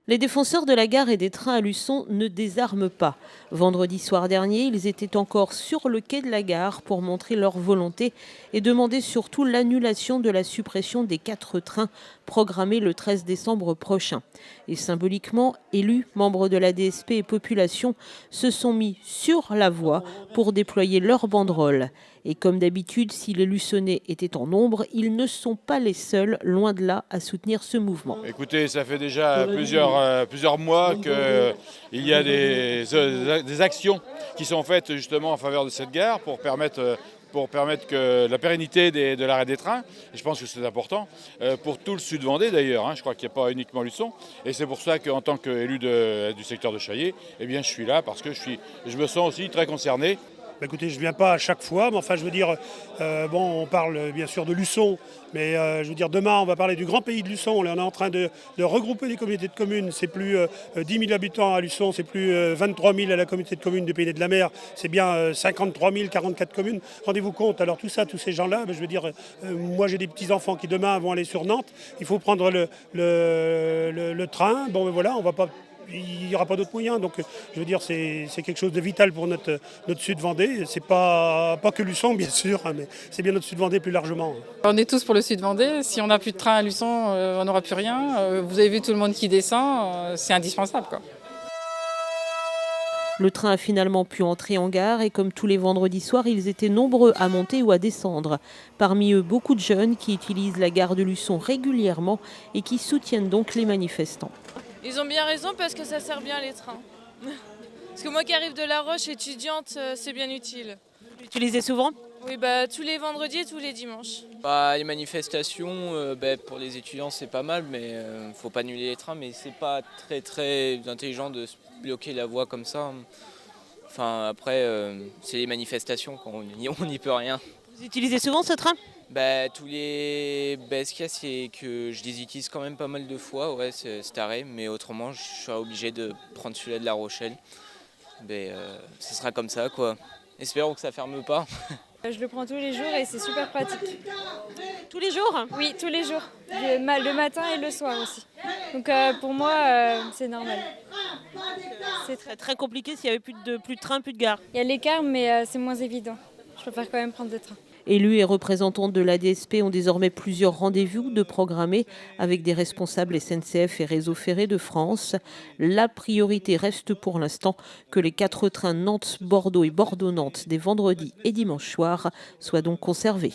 Les défenseurs de la gare et des trains à Luçon ne désarment pas. Vendredi soir dernier, ils étaient encore sur le quai de la gare pour montrer leur volonté et demander surtout l'annulation de la suppression des 4 trains programmés le 13 décembre prochain. Et symboliquement, élus, membres de la DSP et population se sont mis sur la voie pour déployer leurs banderoles. Et comme d'habitude, si les Luçonnais étaient en nombre, ils ne sont pas les seuls, loin de là, à soutenir ce mouvement. Écoutez, ça fait déjà plusieurs mois qu'il y a des actions qui sont faites justement en faveur de cette gare pour permettre que la pérennité de l'arrêt des trains. Et je pense que c'est important pour tout le sud Vendée d'ailleurs. Je crois qu'il n'y a pas uniquement Luçon. Et c'est pour ça qu'en tant qu'élu du secteur de Chaillé, eh bien, je suis là parce que je me sens aussi très concerné. Écoutez, je ne viens pas à chaque fois, mais enfin, je veux dire, on parle bien sûr de Luçon, mais je veux dire, demain, on va parler du grand pays de Luçon. Là, on est en train de regrouper des communautés de communes. C'est plus 10 000 habitants à Luçon, c'est plus 23 000 à la communauté de communes du Pays de la Mer, c'est bien 53 000, 44 communes. Rendez-vous compte, alors tout ça, tous ces gens-là, je veux dire, moi j'ai des petits-enfants qui demain vont aller sur Nantes, il faut prendre le train, bon ben voilà, on va pas... Il n'y aura pas d'autres moyens, donc je veux dire c'est quelque chose de vital pour notre sud Vendée. C'est pas que Luçon bien sûr, mais c'est bien notre sud Vendée plus largement. On est tous pour le sud Vendée. Si on n'a plus de train à Luçon, on n'aura plus rien. Vous avez vu tout le monde qui descend, c'est indispensable, quoi. Le train a finalement pu entrer en gare et comme tous les vendredis soirs, ils étaient nombreux à monter ou à descendre. Parmi eux, beaucoup de jeunes qui utilisent la gare de Luçon régulièrement et qui soutiennent donc les manifestants. Ils ont bien raison parce que ça sert bien les trains. Parce que moi qui arrive de La Roche, étudiante, c'est bien utile. Vous l'utilisez souvent ? Oui, tous les vendredis et tous les dimanches. Les manifestations, pour les étudiants c'est pas mal, mais faut pas annuler les trains, mais c'est pas très intelligent de se bloquer la voie comme ça. Enfin après, c'est les manifestations, on n'y peut rien. Vous utilisez souvent ce train ? Ce qu'il y a, c'est que je les utilise quand même pas mal de fois, ouais, cet arrêt, mais autrement je suis obligé de prendre celui-là de La Rochelle. Ce sera comme ça, quoi. Espérons que ça ferme pas. Je le prends tous les jours et c'est super pratique. Tous les jours ? Oui, tous les jours. Le matin et le soir aussi. Donc pour moi, c'est normal. C'est très compliqué s'il n'y avait plus de train, plus de gare. Il y a l'écart, mais c'est moins évident. Je préfère quand même prendre le train. Élus et représentants de la DSP ont désormais plusieurs rendez-vous de programmés avec des responsables SNCF et Réseau Ferré de France. La priorité reste pour l'instant que les 4 trains Nantes, Bordeaux et Bordeaux-Nantes des vendredis et dimanches soirs soient donc conservés.